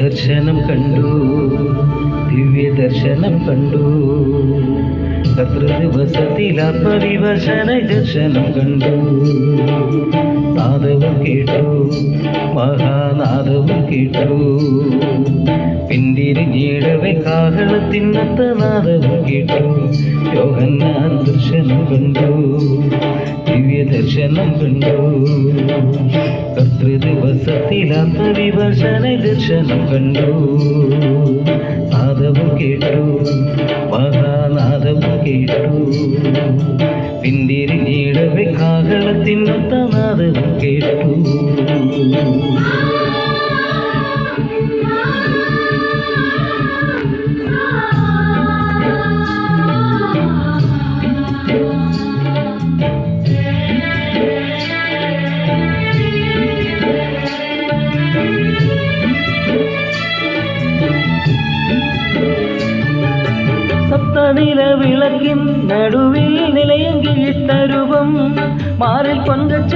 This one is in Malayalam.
ദർശനം കണ്ടു, ദിവ്യ ദർശനം കണ്ടു. കർത്തൃദിവസത്തിൽ ആത്മവിവശന ദർശനം കണ്ടു. നാദവും കേട്ടു, മഹാനാദവും കേട്ടു. പിന്തിരിഞ്ഞിടവെ കാഹളത്തിനൊത്ത നാദവും കേട്ടു. യോഹന്നാൻ ദർശനം കണ്ടു, ദിവ്യ ദർശനം കണ്ടു. കർത്തൃദിവസത്തിൽ ആത്മവിവശന ദർശനം കണ്ടു. നാദവും കേട്ടു, മഹാനാദവും കേട്ടു. പിന്തിരിഞ്ഞിടവെ കാഹളത്തിനൊത്ത നാദവും കേട്ടു. സപ്തനില വിളക്കിൻ നടുവിൽ നിലയെങ്കിട്ടരുവം മാറിൽ പൊൻകച്ച